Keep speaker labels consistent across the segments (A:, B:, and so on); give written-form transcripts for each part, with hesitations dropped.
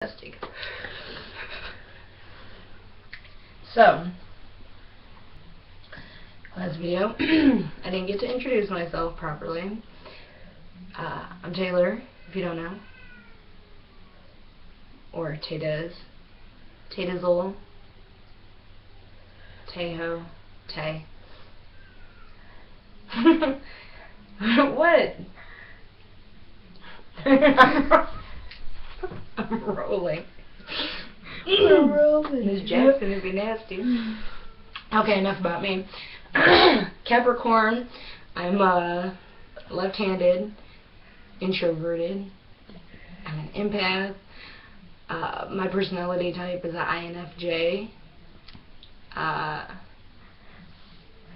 A: Fantastic. So, last video, I didn't get to introduce myself properly. I'm Taylor, if you don't know. Or Tay-Dez. Tay-Dizzle. Tay-Ho. Tay. What? I'm rolling.
B: I'm rolling.
A: Miss Jackson would be nasty. Okay, enough about me. Capricorn. I'm left-handed, introverted. I'm an empath. My personality type is an INFJ.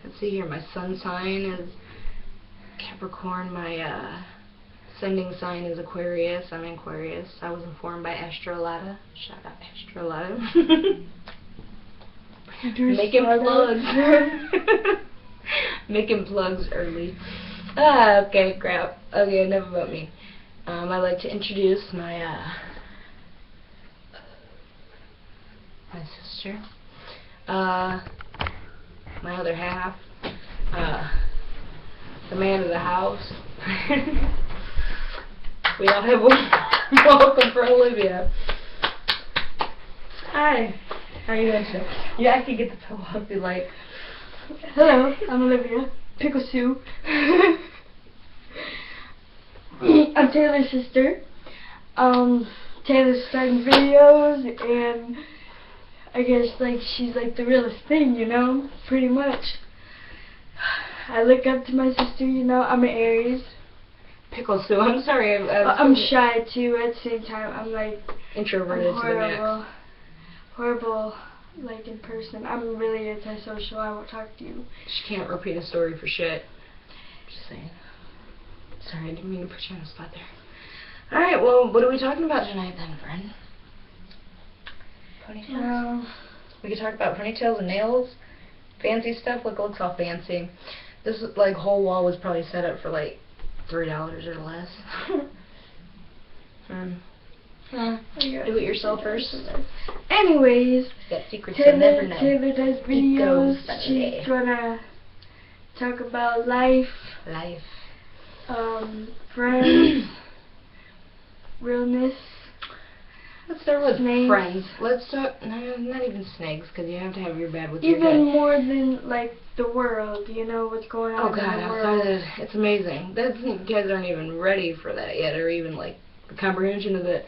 A: Let's see here. My sun sign is Capricorn. My ascending sign is Aquarius. I'm in Aquarius. I was informed by Astrolata. Shout out Astrolata. Making plugs. Making plugs early. Okay, crap. Okay, enough about me. I'd like to introduce my sister. My other half. The man of the house. We all have one. Welcome for Olivia. Hi. How are you doing today? Yeah, I can get the pillow if you like.
B: Hello, I'm Olivia. Pickle Sue. I'm Taylor's sister. Taylor's starting videos, and I guess she's the realest thing, you know, pretty much. I look up to my sister, you know. I'm an Aries.
A: Pickle Sue. I'm sorry.
B: I'm shy too. At the same time, I'm
A: introverted
B: I'm
A: to the max.
B: Horrible, in person. I'm really antisocial. I won't talk to you.
A: She can't repeat a story for shit. Just saying. Sorry, I didn't mean to put you on the spot there. Alright, well, what are we talking about tonight then, friend? Ponytails? We could talk about ponytails and nails. Fancy stuff. Look, it looks all fancy. This, whole wall was probably set up for, $3 or less. Do it yourself first.
B: Anyways,
A: got secrets you'll never know.
B: Taylor does videos. She's gonna talk about life. Friends. Realness.
A: Let's start with
B: snakes.
A: Friends. Let's talk. No, not even snakes, because you have to have your bad with your good.
B: Even more than the world. You know what's going on.
A: Oh God,
B: in the
A: outside
B: world.
A: of that, it's amazing. You guys aren't even ready for that yet, or even the comprehension of it.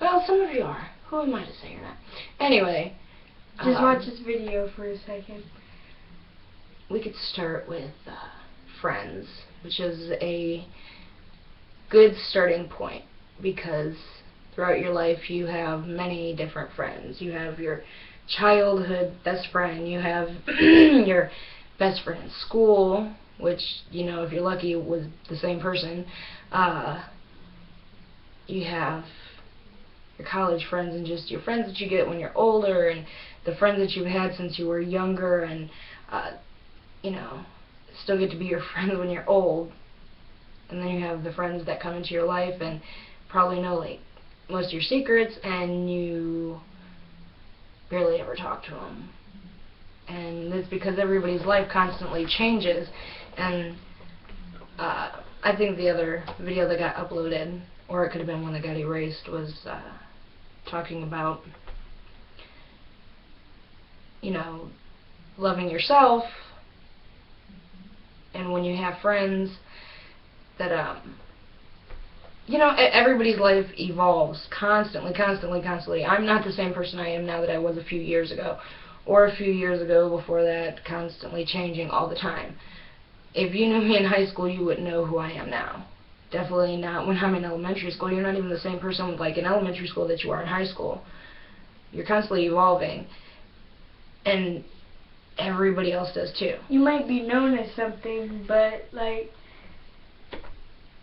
A: Well, some of you are. Who am I to say you're not? Anyway.
B: Just watch this video for a second.
A: We could start with Friends, which is a good starting point, because throughout your life you have many different friends. You have your childhood best friend. You have your best friend in school, which, if you're lucky, was the same person. You have your college friends, and just your friends that you get when you're older, and the friends that you've had since you were younger, and still get to be your friends when you're old. And then you have the friends that come into your life and probably know most of your secrets, and you barely ever talk to them. And it's because everybody's life constantly changes. And I think the other video that got uploaded, or it could have been one that got erased, was talking about, loving yourself. And when you have friends that, everybody's life evolves constantly. I'm not the same person I am now that I was a few years ago, or a few years ago before that, constantly changing all the time. If you knew me in high school, you wouldn't know who I am now. Definitely not when I'm in elementary school. You're not even the same person in elementary school that you are in high school. You're constantly evolving, and everybody else does too.
B: You might be known as something, but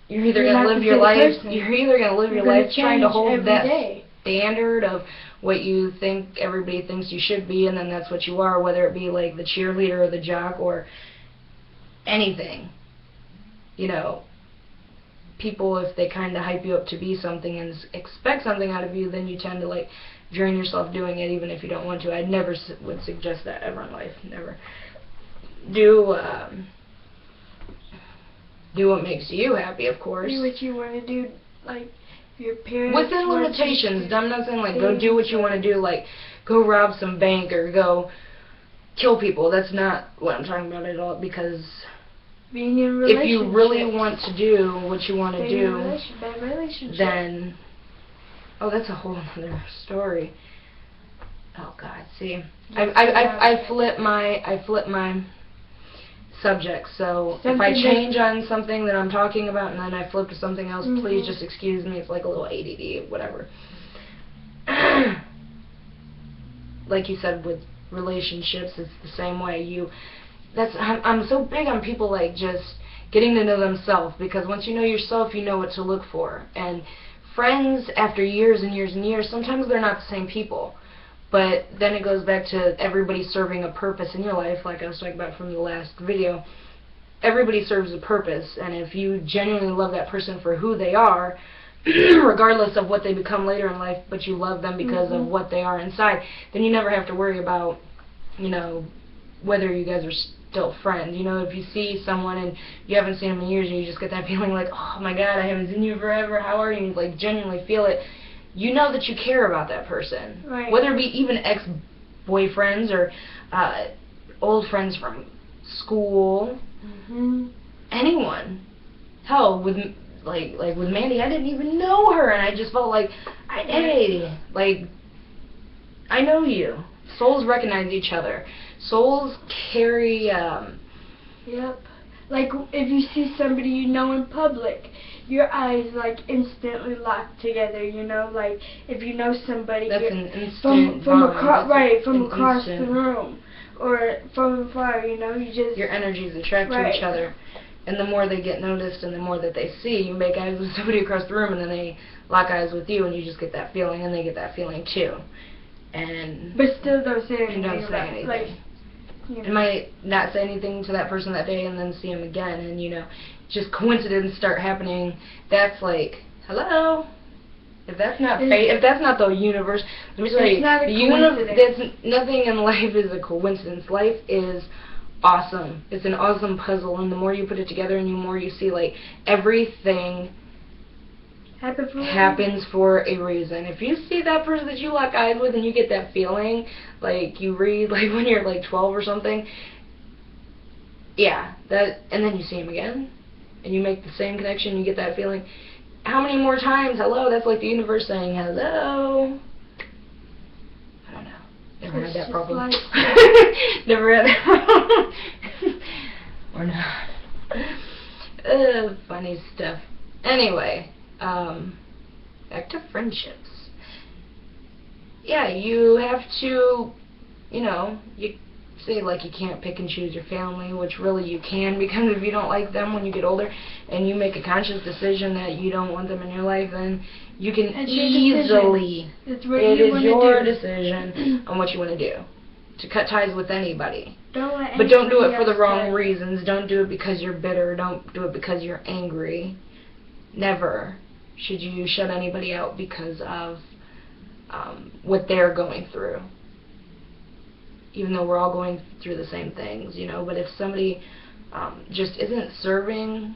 A: you're either gonna live your life. You're either gonna live your life trying to hold that standard of what you think everybody thinks you should be, and then that's what you are, whether it be the cheerleader or the jock or anything. people, if they kind of hype you up to be something and expect something out of you, then you tend to like drain yourself doing it, even if you don't want to. I never would suggest that ever in life. Never. Do what makes you happy, of course.
B: Do what you want to do, like your parents.
A: Within limitations. I'm not saying like go do what you want to do, like go rob some bank or go kill people. That's not what I'm talking about at all. Because
B: being in
A: if you really want to do what you want to do, then that's a whole other story. Oh God, see, I flip my subject. So if I change on something that I'm talking about and then I flip to something else, please just excuse me. It's like a little ADD, whatever. Like you said with relationships, it's the same way. I'm so big on people like just getting to know themselves, because once you know yourself, you know what to look for. And friends, after years and years and years, sometimes they're not the same people. But then it goes back to everybody serving a purpose in your life, like I was talking about from the last video. Everybody serves a purpose, and if you genuinely love that person for who they are, regardless of what they become later in life, but you love them because of what they are inside, then you never have to worry about, whether you guys are still friends. If you see someone and you haven't seen them in years and you just get that feeling like, oh my God, I haven't seen you forever, how are you? Like genuinely feel it. You know that you care about that person.
B: Right.
A: Whether it be even ex-boyfriends or old friends from school, anyone. Hell, with with Mandy, I didn't even know her, and I just felt like, hey, like, I know you. Souls recognize each other. Souls carry,
B: Yep. Like, if you see somebody you know in public, your eyes, like, instantly lock together, Like, if you know somebody...
A: That's an instant
B: from
A: bond.
B: across the room. Or from afar, you just...
A: Your energies attract to each other. And the more they get noticed and the more that they see, you make eyes with somebody across the room and then they lock eyes with you and you just get that feeling and they get that feeling too.
B: But still don't say anything.
A: Don't say anything.
B: Like,
A: You might not say anything to that person that day and then see him again, and just coincidence start happening. That's like, hello. If that's not fate, if that's not the universe, let me tell you, the universe. Nothing in life is a coincidence. Life is awesome. It's an awesome puzzle, and the more you put it together, and the more you see, like, everything happens for a reason. If you see that person that you lock eyes with and you get that feeling, like you read like when you're like 12 or something, and then you see him again and you make the same connection, you get that feeling. How many more times? Hello, that's like the universe saying hello. I don't know. Never had that problem. Never had that problem. Or not. Funny stuff. Anyway. Back to friendships. Yeah, you have to, you say like you can't pick and choose your family, which really you can, because if you don't like them when you get older and you make a conscious decision that you don't want them in your life, then you can easily, it is your decision on what you want to do. To cut ties with anybody. But don't do it for the wrong reasons. Don't do it because you're bitter. Don't do it because you're angry. Never should you shut anybody out because of what they're going through. Even though we're all going through the same things, But if somebody just isn't serving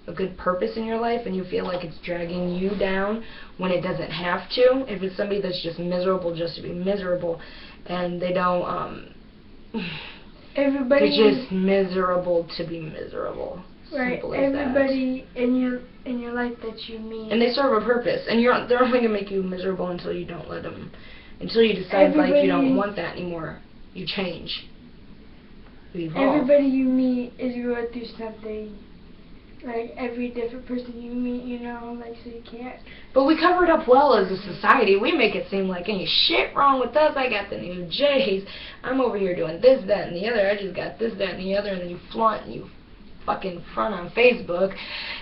A: a good purpose in your life and you feel like it's dragging you down when it doesn't have to, if it's somebody that's just miserable just to be miserable and they don't, they're just miserable to be miserable.
B: Right, everybody in your life that you meet.
A: And they serve a purpose, and they're only gonna make you miserable until you don't let them, until you decide like you don't want that anymore. You change. You evolve.
B: Everybody you meet is going through something. Like every different person you meet, so you can't.
A: But we cover it up well as a society. We make it seem like ain't shit wrong with us. I got the new J's. I'm over here doing this, that, and the other. I just got this, that, and the other, and then you flaunt and you fucking front on Facebook,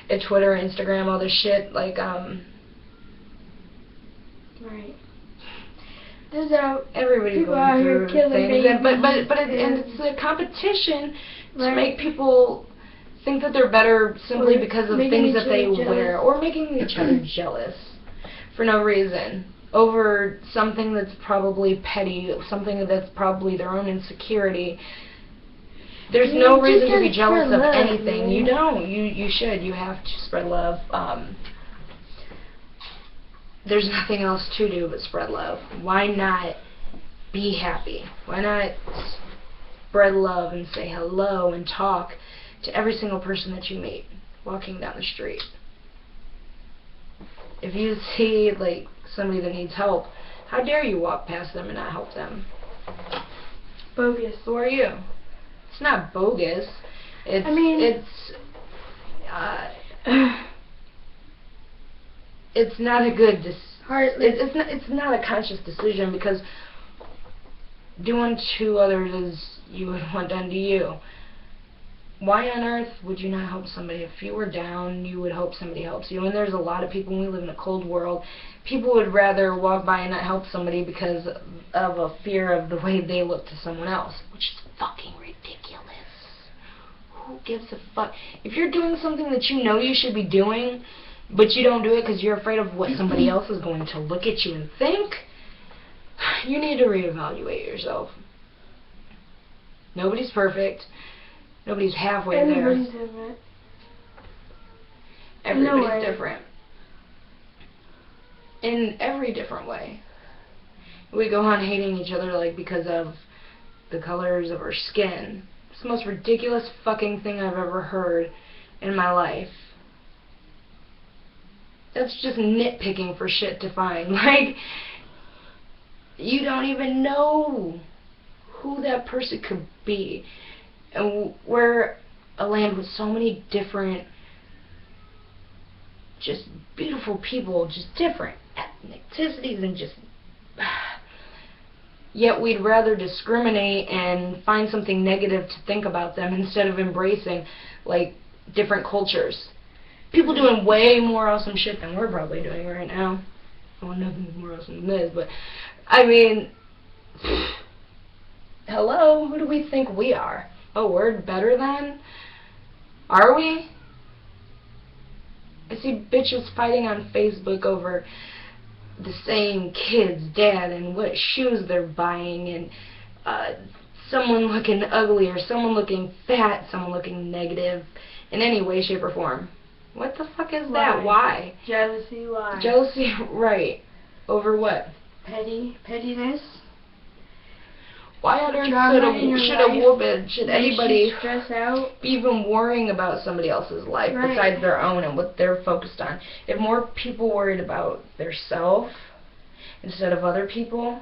A: and Twitter, Instagram, all this shit, like,
B: Right.
A: Everybody's going through things, but it's a competition to make people think that they're better simply
B: Or
A: because of
B: making
A: things
B: each
A: that they
B: other
A: wear,
B: jealous.
A: or making each other jealous for no reason, over something that's probably petty, something that's probably their own insecurity. There's
B: Yeah,
A: no
B: you
A: reason to
B: gotta
A: be jealous
B: spread
A: of
B: love,
A: anything.
B: man.
A: You don't. You should. You have to spread love. There's nothing else to do but spread love. Why not be happy? Why not spread love and say hello and talk to every single person that you meet walking down the street? If you see like somebody that needs help, how dare you walk past them and not help them?
B: Bogus.
A: Who are you? It's not bogus. It's it's not a good it's not a conscious decision, because do unto others as you would want done to you. Why on earth would you not help somebody? If you were down, you would hope somebody helps you. And there's a lot of people, when we live in a cold world, people would rather walk by and not help somebody because of a fear of the way they look to someone else, which is fucking ridiculous. Who gives a fuck? If you're doing something that you know you should be doing, but you don't do it because you're afraid of what somebody else is going to look at you and think, you need to reevaluate yourself. Nobody's perfect. Nobody's halfway there.
B: Everybody's different.
A: Everybody's different. In every different way. We go on hating each other like because of the colors of our skin. It's the most ridiculous fucking thing I've ever heard in my life. That's just nitpicking for shit to find. Like, you don't even know who that person could be. And we're a land with so many different, just beautiful people, just different ethnicities, and just... Yet we'd rather discriminate and find something negative to think about them instead of embracing, like, different cultures. People doing way more awesome shit than we're probably doing right now. Well, nothing's more awesome than this, but, I mean, hello, who do we think we are? Oh, we're better than? Are we? I see bitches fighting on Facebook over the same kid's dad and what shoes they're buying, and someone looking ugly or someone looking fat, someone looking negative in any way, shape, or form. What the fuck is that? Why?
B: Jealousy, why?
A: Jealousy, right. Over what?
B: Pettiness.
A: Why on earth should anybody
B: stress out?
A: be even worrying about somebody else's life besides their own and what they're focused on? If more people worried about their self instead of other people,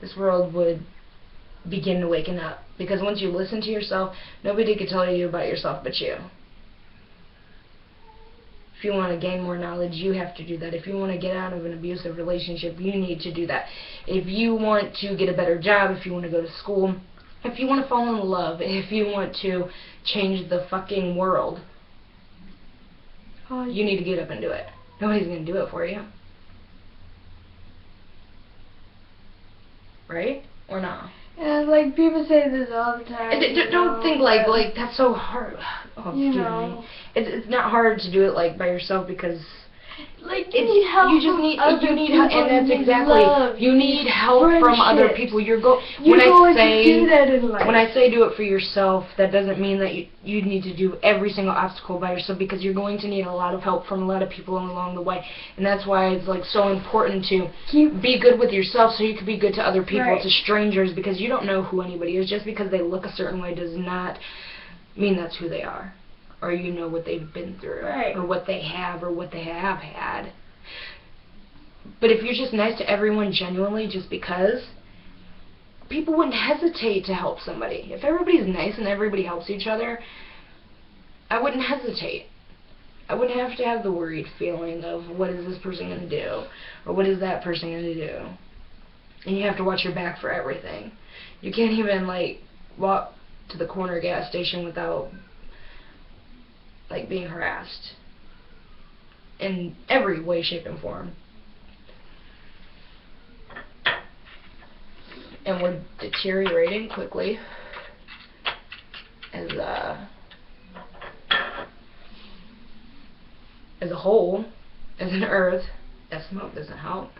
A: this world would begin to waken up. Because once you listen to yourself, nobody can tell you about yourself but you. If you want to gain more knowledge, you have to do that. If you want to get out of an abusive relationship, you need to do that. If you want to get a better job, if you want to go to school, if you want to fall in love, if you want to change the fucking world, you need to get up and do it. Nobody's going to do it for you. Right? Or not?
B: Yeah, like, people say this all the time.
A: Don't think like that's so hard. Oh, excuse me. It's not hard to do it like by yourself, because
B: like you need help.
A: You need help, and that's exactly love, you need help from other people. When I say do it for yourself, that doesn't mean that you need to do every single obstacle by yourself, because you're going to need a lot of help from a lot of people along the way, and that's why it's like so important to be good with yourself so you can be good to other people, to strangers, because you don't know who anybody is. Just because they look a certain way does not mean that's who they are, or you know what they've been through, or what they have, or what they have had. But if you're just nice to everyone genuinely just because, people wouldn't hesitate to help somebody. If everybody's nice and everybody helps each other, I wouldn't hesitate. I wouldn't have to have the worried feeling of what is this person going to do, or what is that person going to do. And you have to watch your back for everything. You can't even, like, walk to the corner gas station without, like, being harassed in every way, shape, and form. And we're deteriorating quickly as a whole, as an Earth. That smoke doesn't help.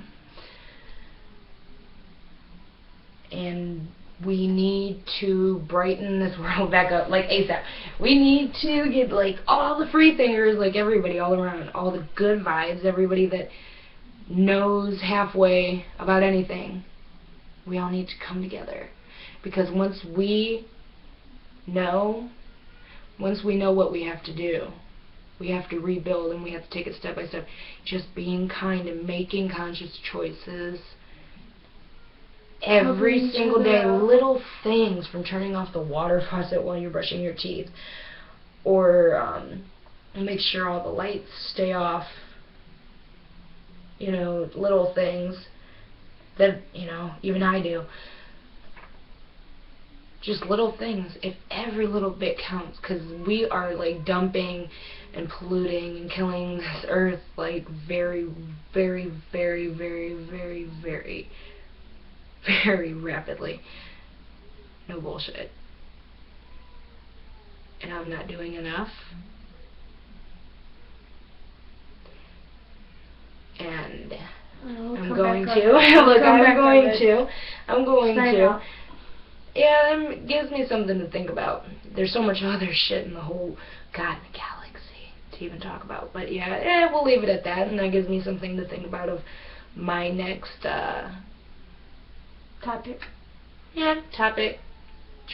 A: And we need to brighten this world back up, like ASAP. We need to get like all the free thinkers, like everybody all around, all the good vibes, everybody that knows halfway about anything. We all need to come together, because once we know what we have to do, we have to rebuild, and we have to take it step by step. Just being kind and making conscious choices every single day. Little things, from turning off the water faucet while you're brushing your teeth, or make sure all the lights stay off. You know, little things that, you know, even I do. Just little things. If every little bit counts, because we are like dumping and polluting and killing this earth like very, very, very, very, very, very, very rapidly. No bullshit. And I'm not doing enough. And I'm going to. Look, I'm going to. Yeah, it gives me something to think about. There's so much other shit in the whole goddamn galaxy to even talk about. But yeah, we'll leave it at that. And that gives me something to think about of my next
B: topic.
A: Yeah, topic.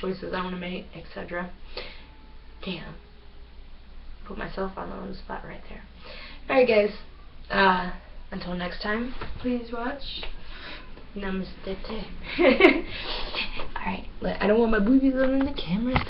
A: Choices I want to make, etc. Damn. Put myself on the spot right there. Alright, guys. Until next time,
B: please watch
A: Namaste Tay. Alright, I don't want my boobies on the camera.